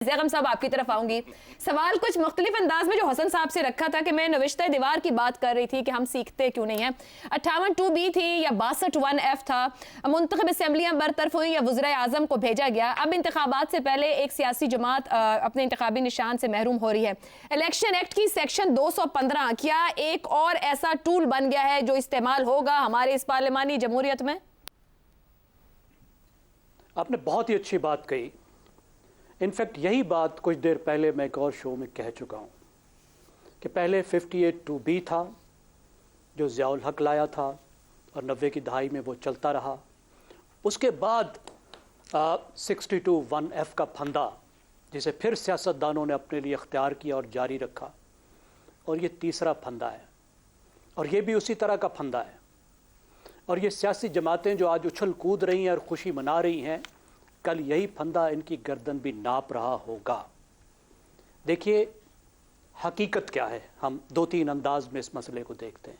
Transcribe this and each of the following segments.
ज़ैगम साहब आपकी तरफ आऊंगी। सवाल कुछ मुख्तलिफ अंदाज में जो हसन साहब से रखा था कि मैं नविश्ता दीवार की बात कर रही थी कि हम सीखते क्यों नहीं हैं। 58(2)B थी या 62(1)F था। मुंतखब असम्बलियाँ बरतरफ हुई या वज़ीर आज़म को भेजा गया। अब इंतखाबात से पहले एक सियासी जमात अपने इंतखाबी निशान से महरूम हो रही है। इलेक्शन एक्ट की सेक्शन 215 क्या एक और ऐसा टूल बन गया है जो इस्तेमाल होगा हमारे इस पार्लिमानी जमहूरियत में? आपने बहुत ही अच्छी बात कही। इनफैक्ट यही बात कुछ देर पहले मैं एक और शो में कह चुका हूँ कि पहले 58(2)B था जो ज़ियाउल हक लाया था और 90 की दहाई में वो चलता रहा। उसके बाद 62(1)F का फंदा जिसे फिर सियासतदानों ने अपने लिए इख्तियार किया और जारी रखा, और ये तीसरा फंदा है और ये भी उसी तरह का फंदा है। और ये सियासी जमातें जो आज उछल कूद रही हैं और खुशी मना रही हैं, कल यही फंदा इनकी गर्दन भी नाप रहा होगा। देखिए हकीकत क्या है, हम दो तीन अंदाज में इस मसले को देखते हैं।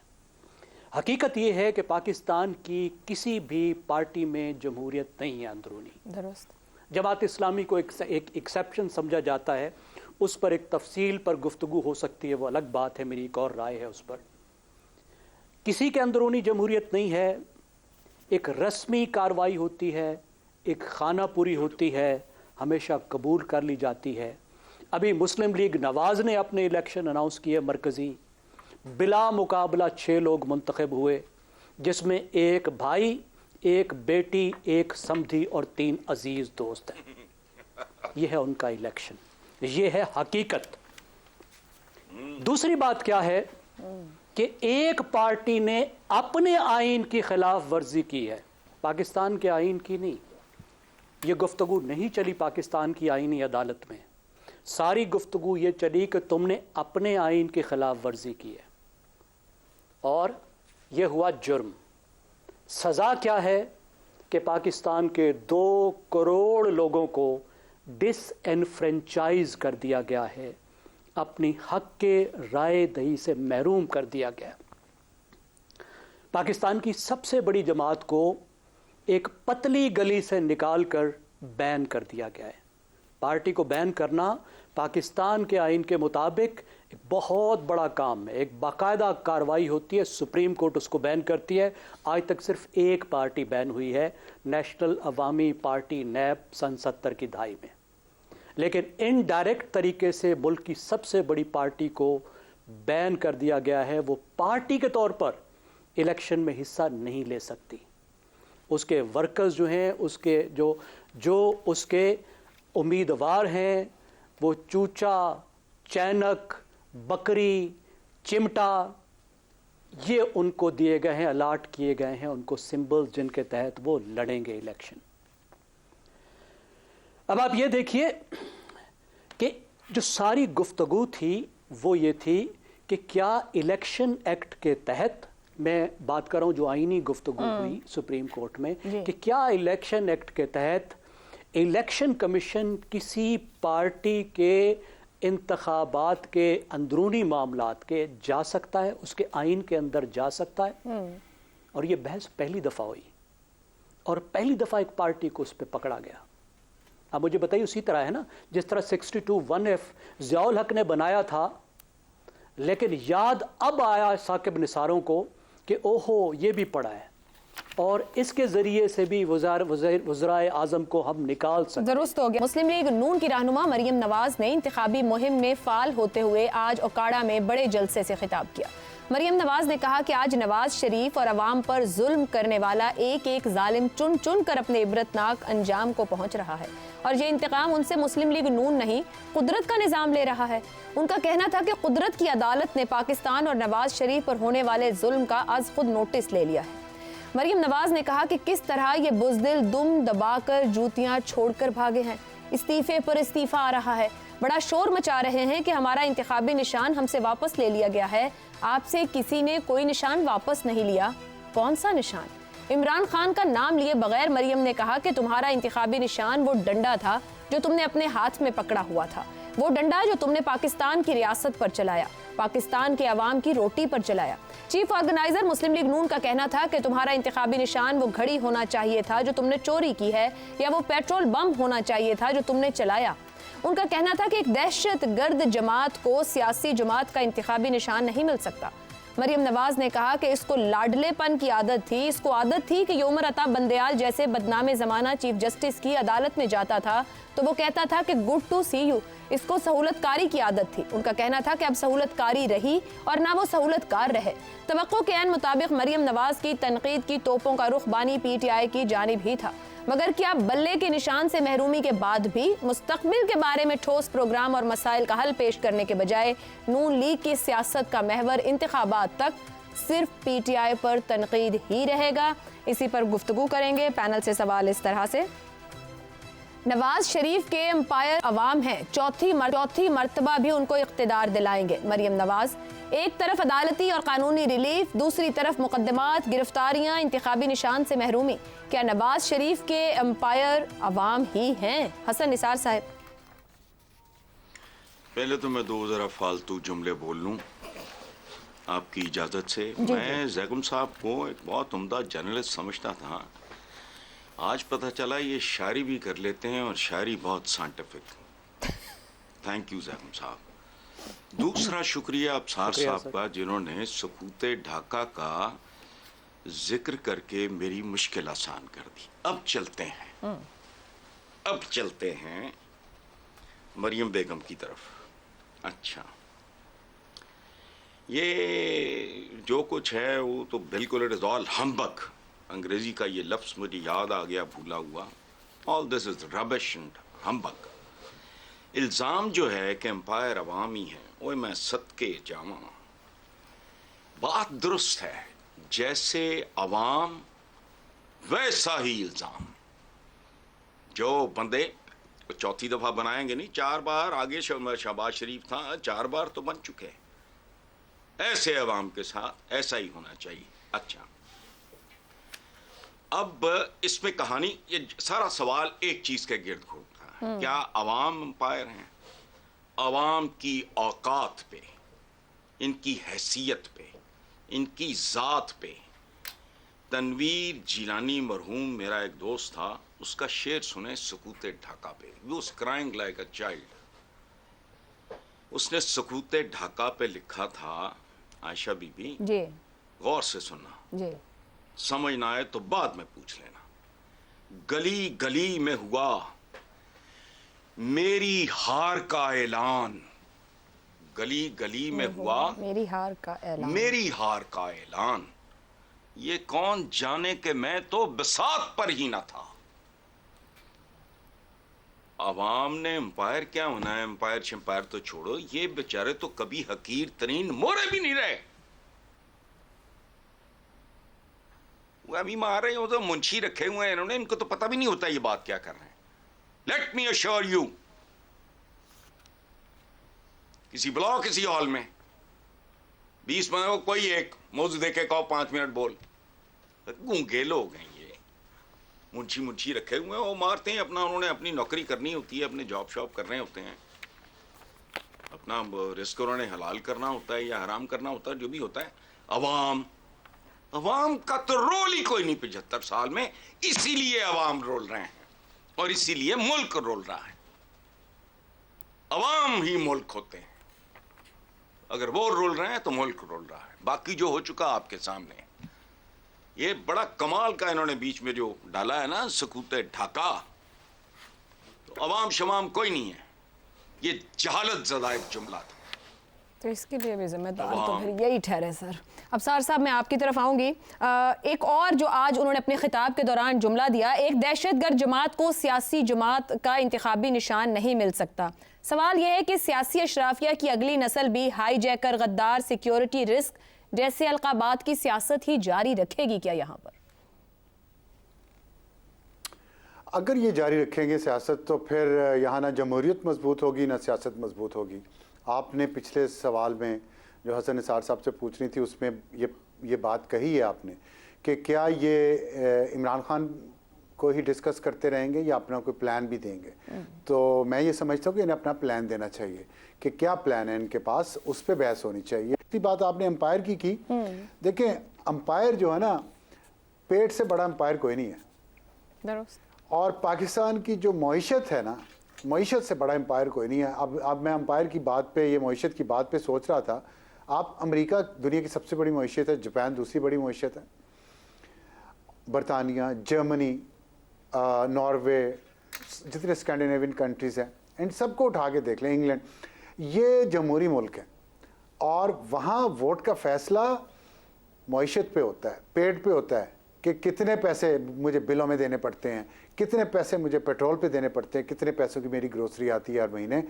हकीकत ये है कि पाकिस्तान की किसी भी पार्टी में जमहूरियत नहीं है अंदरूनी। दुरुस्त। जमात इस्लामी को एक एक्सेप्शन समझा जाता है, उस पर एक तफसील पर गुफ्तगू हो सकती है, वो अलग बात है, मेरी एक और राय है उस पर। किसी के अंदरूनी जमहूरियत नहीं है। एक रस्मी कार्रवाई होती है, एक खाना पूरी होती है, हमेशा कबूल कर ली जाती है। अभी मुस्लिम लीग नवाज़ ने अपने इलेक्शन अनाउंस किए मरकज़ी, बिला मुकाबला 6 लोग मुंतखब हुए, जिसमें एक भाई, एक बेटी, एक समधी और 3 अजीज़ दोस्त हैं। यह है उनका इलेक्शन, ये है हकीकत। दूसरी बात क्या है कि एक पार्टी ने अपने आइन की खिलाफ वर्जी की है, पाकिस्तान के आइन की नहीं। ये गुफ्तगू नहीं चली पाकिस्तान की आइनी अदालत में, सारी गुफ्तगू ये चली कि तुमने अपने आइन की खिलाफ वर्जी की है और ये हुआ जुर्म। सज़ा क्या है कि पाकिस्तान के 2 करोड़ लोगों को डिसएनफ्रेंचाइज कर दिया गया है, अपनी हक के राय दही से महरूम कर दिया गया। पाकिस्तान की सबसे बड़ी जमात को एक पतली गली से निकालकर बैन कर दिया गया है। पार्टी को बैन करना पाकिस्तान के आइन के मुताबिक एक बहुत बड़ा काम है, एक बाकायदा कार्रवाई होती है, सुप्रीम कोर्ट उसको बैन करती है। आज तक सिर्फ एक पार्टी बैन हुई है, नेशनल अवामी पार्टी नैब, सन 70 की दहाई में। लेकिन इनडायरेक्ट तरीके से मुल्क की सबसे बड़ी पार्टी को बैन कर दिया गया है। वो पार्टी के तौर पर इलेक्शन में हिस्सा नहीं ले सकती। उसके वर्कर्स जो हैं, उसके जो उसके उम्मीदवार हैं, वो चूचा, चैनक, बकरी, चिमटा, ये उनको दिए गए हैं, अलाट किए गए हैं उनको सिंबल्स जिनके तहत वो लड़ेंगे इलेक्शन। अब आप ये देखिए कि जो सारी गुफ्तगू थी वो ये थी कि क्या इलेक्शन एक्ट के तहत, मैं बात कर रहा हूँ जो आईनी गुफ्तगू हुई सुप्रीम कोर्ट में, कि क्या इलेक्शन एक्ट के तहत इलेक्शन कमीशन किसी पार्टी के इंतखाबात के अंदरूनी मामलात के जा सकता है, उसके आइन के अंदर जा सकता है। और ये बहस पहली दफ़ा हुई और पहली दफ़ा एक पार्टी को उस पर पकड़ा गया। अब मुझे बताइए, उसी तरह है ना जिस तरह 62(1)F ज़ियाउल हक ने बनाया था, लेकिन याद अब आया साकिब निसारों को कि ओहो ये भी पड़ा है और इसके जरिए से भी वज़ीर आज़म को हम निकाल सकते। दुरुस्त हो गया। मुस्लिम लीग नून की रहनुमा मरियम नवाज ने इंतखाबी मुहिम में फाल होते हुए आज ओकाड़ा में बड़े जलसे से खिताब किया। मरियम नवाज ने कहा कि आज नवाज शरीफ और अवाम पर जुल्म करने वाला एक एक जालिम चुन चुन कर अपने इबरतनाक अंजाम को पहुंच रहा है और ये इंतकाम उनसे मुस्लिम लीग नून नहीं, कुदरत का निज़ाम ले रहा है। उनका कहना था कि कुदरत की अदालत ने पाकिस्तान और नवाज शरीफ पर होने वाले जुल्म का आज खुद नोटिस ले लिया है। मरियम नवाज ने कहा कि किस तरह ये बुज़दिल दुम दबाकर जूतियां छोड़कर भागे हैं, इस्तीफे पर इस्तीफा आ रहा है, बड़ा शोर मचा रहे हैं कि हमारा इंतखाबी निशान हमसे वापस ले लिया गया है। आपसे किसी ने कोई निशान वापस नहीं लिया। कौन सा निशान? इमरान खान का नाम लिए बगैर मरियम ने कहा कि तुम्हारा इंतखाबी निशान वो डंडा था जो तुमने अपने हाथ में पकड़ा हुआ था, वो डंडा जो तुमने पाकिस्तान की रियासत पर चलाया, पाकिस्तान के अवाम की रोटी पर चलाया। चीफ ऑर्गेनाइजर मुस्लिम लीग नून का कहना था कि तुम्हारा इंतखाबी निशान वो घड़ी होना चाहिए था जो तुमने चोरी की है, या वो पेट्रोल बम होना चाहिए था जो तुमने चलाया। उनका कहना था कि एक दहशत गर्द जमात को सियासी जमात का इंतखाबी निशान नहीं मिल सकता। मरियम नवाज ने कहा कि इसको लाडलेपन की आदत थी, इसको आदत थी कि उमर अता बंदयाल जैसे बदनामे ज़माना चीफ जस्टिस की अदालत में जाता था तो वो कहता था कि गुड टू सी यू। इसको सहूलतकारी की आदत थी। उनका कहना था कि अब सहूलतकारी रही और ना वो सहूलतकार रहे। तवक्को के ऐन मुताबिक मरियम नवाज की तनकीद की तोपों का रुख बानी PTI की जानिब ही था, मगर क्या बल्ले के निशान से महरूमी के बाद भी मुस्तकबिल के बारे में ठोस प्रोग्राम और मसाइल का हल पेश करने के बजाय नून लीग की सियासत का महवर इंतखाबात तक सिर्फ PTI पर तनकीद ही रहेगा? इसी पर गुफ्तगू करेंगे। पैनल से सवाल इस तरह से, नवाज शरीफ के एम्पायर अवाम हैं, चौथी मर्तबा भी उनको इख्तिदार दिलाएंगे मरियम नवाज। एक तरफ अदालती और कानूनी रिलीफ, दूसरी तरफ मुकदमात, गिरफ्तारियां, इंतखाबी निशान से महरूमी। क्या नवाज शरीफ के एम्पायर अवाम ही हैं? हसन निसार साहब। पहले तो मैं 2 ज़रा फालतू जुमले बोल लूं आपकी इजाज़त से। मैं जैगम साहब को एक बहुत उम्दा जर्नलिस्ट समझता था, आज पता चला ये शायरी भी कर लेते हैं और शायरी बहुत साइंटिफिक। थैंक यू जैगम साहब। दूसरा शुक्रिया अबसार साहब का, जिन्होंने सकूते ढाका का जिक्र करके मेरी मुश्किल आसान कर दी। अब चलते हैं मरियम बेगम की तरफ। अच्छा, ये जो कुछ है वो तो बिल्कुल इट इज ऑल हम्बक। अंग्रेजी का ये लफ्ज मुझे याद आ गया भूला हुआ। All this is rubbish and humbug. इल्ज़ाम जो है कि एम्पायर अवामी है, वो मैं सदके जावा, बात दुरुस्त है। जैसे अवाम वैसा ही इल्ज़ाम। जो बंदे चौथी दफ़ा बनाएंगे नहीं, 4 बार आगे शहबाज शरीफ था, 4 बार तो बन चुके हैं। ऐसे अवाम के साथ ऐसा ही होना चाहिए। अच्छा, अब इसमें कहानी, ये सारा सवाल एक चीज के गिर्द घूमता है, क्या अवाम एम्पायर हैं? अवाम की औकात पे, इनकी हैसियत पे, इनकी ज़ात पे। तनवीर जिलानी मरहूम मेरा एक दोस्त था, उसका शेर सुने सकूते ढाका पे। वो was crying like a child. उसने सकूते ढाका पे लिखा था, आयशा बीबी जी, गौर से सुनना जी, समझ ना आए तो बाद में पूछ लेना। गली गली में हुआ मेरी हार का ऐलान, गली गली में हुआ मेरी हार का ऐलान, मेरी हार का ऐलान। ये कौन जाने कि मैं तो बिसात पर ही ना था। अवाम ने एम्पायर क्या होना है? एम्पायर शम्पायर तो छोड़ो, ये बेचारे तो कभी हकीर तरीन मोरे भी नहीं रहे। वो अभी मार रहे हो तो मुंशी रखे हुए हैं इन्होंने, इनको तो पता भी नहीं होता ये बात क्या कर रहे हैं। लेट मी अश्योर यू, किसी बुलाओ किसी हॉल में, 20 में कोई एक मौजूद देखे कहो 5 मिनट बोल। गूंगे लोग हैं ये, मुंशी रखे हुए हैं, वो मारते हैं अपना। उन्होंने अपनी नौकरी करनी होती है, अपने जॉब शॉब कर रहे होते हैं, अपना रिस्क उन्होंने हलाल करना होता है या हराम करना होता है, जो भी होता है। अवाम का तो रोल ही कोई नहीं 75 साल में। इसीलिए अवाम रोल रहे हैं और इसीलिए मुल्क रोल रहा है। अवाम ही मुल्क होते हैं, अगर वो रोल रहे हैं तो मुल्क रोल रहा है। बाकी जो हो चुका आपके सामने, ये बड़ा कमाल का इन्होंने बीच में जो डाला है ना, सकूते ढाका, तो अवाम शवाम कोई नहीं है, ये जहालत ज़दा एक जुमला था। तो इसके लिए भी जिम्मेदार तो फिर यही ठहरे। सर अबसार साहब, मैं आपकी तरफ आऊँगी। एक और जो आज उन्होंने अपने खिताब के दौरान जुमला दिया, एक दहशतगर्द जमात को सियासी जमात का इंतखाबी निशान नहीं मिल सकता। सवाल यह है कि सियासी अशराफिया की अगली नस्ल भी हाईजैकर, गद्दार, सिक्योरिटी रिस्क जैसे अलकाबात की सियासत ही जारी रखेगी क्या यहाँ पर? अगर ये जारी रखेंगे सियासत, तो फिर यहाँ ना जमहूरियत मजबूत होगी ना सियासत मजबूत होगी। आपने पिछले सवाल में जो हसन निसार साहब से पूछ रही थी, उसमें ये बात कही है आपने कि क्या ये इमरान खान को ही डिस्कस करते रहेंगे या अपना कोई प्लान भी देंगे। तो मैं ये समझता हूँ कि इन्हें अपना प्लान देना चाहिए कि क्या प्लान है इनके पास, उस पर बहस होनी चाहिए। इसी बात आपने एम्पायर की देखें, एम्पायर जो है ना, पेट से बड़ा एम्पायर कोई नहीं है। और पाकिस्तान की जो मईशत है ना, معیشت سے بڑا امپائر کوئی نہیں ہے. اب میں امپائر کی بات پہ, یہ معیشت کی بات پہ سوچ رہا تھا. آپ امریکہ دنیا کی سب سے بڑی معیشت ہے, جاپان دوسری بڑی معیشت ہے, برطانیہ, جرمنی, ناروے, جتنے اسکینڈینیوین کنٹریز ہیں, ان سب کو اٹھا کے دیکھ لیں, انگلینڈ, یہ جمہوری ملک ہے اور وہاں ووٹ کا فیصلہ معیشت پہ ہوتا ہے, پیٹ پہ ہوتا ہے کہ کتنے پیسے مجھے بلوں میں دینے پڑتے ہیں, کتنے پیسے مجھے پیٹرول پہ دینے پڑتے ہیں, کتنے پیسوں کی میری گروسری آتی ہے ہر مہینے.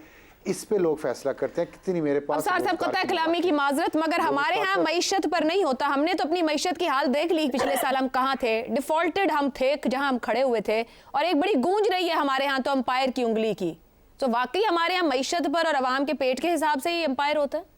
اس پہ لوگ فیصلہ کرتے ہیں کتنی میرے پاس. افسر صاحب قطع کلامی کی معذرت, مگر ہمارے ہاں معیشت پر نہیں ہوتا. ہم نے تو اپنی معیشت کی حال دیکھ لی پچھلے سال ہم کہاں تھے, ڈیفالٹڈ ہم تھے جہاں ہم کھڑے ہوئے تھے, اور ایک بڑی گونج رہی ہے ہمارے ہاں تو امپائر کی انگلی کی. تو واقعی ہمارے ہاں معیشت پر اور عوام کے پیٹ کے حساب سے ہی امپائر ہوتا ہے.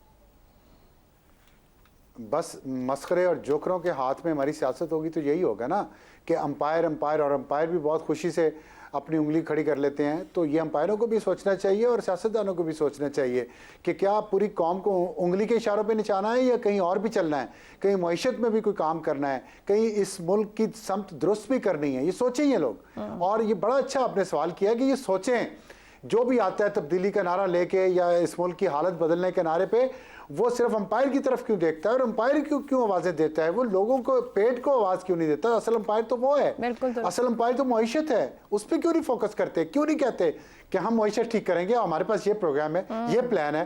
بس مسخرے اور جوکروں کے ہاتھ میں ہماری سیاست ہوگی تو یہی ہوگا نا کہ امپائر اور امپائر بھی بہت خوشی سے اپنی انگلی کھڑی کر لیتے ہیں. تو یہ امپائروں کو بھی سوچنا چاہیے اور سیاستدانوں کو بھی سوچنا چاہیے کہ کیا پوری قوم کو انگلی کے اشاروں پہ نچانا ہے یا کہیں اور بھی چلنا ہے, کہیں معیشت میں بھی کوئی کام کرنا ہے, کہیں اس ملک کی سمت درست بھی کرنی ہے. یہ سوچیں یہ لوگ. اور یہ بڑا اچھا آپ نے سوال کیا کہ یہ سوچیں. جو بھی آتا ہے تبدیلی کا نعرہ لے کے یا اس ملک کی حالت بدلنے کے نعرے پہ, وہ صرف امپائر کی طرف کیوں دیکھتا ہے اور امپائر کیوں آوازیں دیتا ہے, وہ لوگوں کو پیٹ کو آواز کیوں نہیں دیتا. اصل امپائر تو وہ ہے, اصل امپائر تو معیشت ہے, اس پہ کیوں نہیں فوکس کرتے, کیوں نہیں کہتے کہ ہم معیشت ٹھیک کریں گے, ہمارے پاس یہ پروگرام ہے, یہ پلان ہے,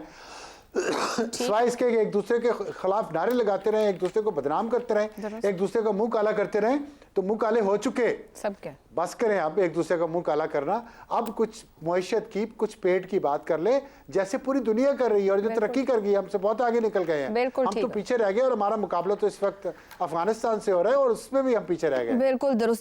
سوائے اس کے ایک دوسرے کے خلاف نعرے لگاتے رہیں, ایک دوسرے کو بدنام کرتے رہیں, ایک دوسرے کا منہ کالا کرتے رہیں. تو منہ کالے ہو چکے, سب کیا بس کریں اب ایک دوسرے کا منہ کالا کرنا. اب کچھ معیشت کی, کچھ پیٹ کی بات کر لیں جیسے پوری دنیا کر رہی ہے, اور جو ترقی کر گئی ہم سے بہت آگے نکل گئے ہیں. ہم تو پیچھے رہ گئے اور ہمارا مقابلہ تو اس وقت افغانستان سے ہو رہا ہے اور اس میں بھی ہم پیچھے رہ گئے. بالکل درست.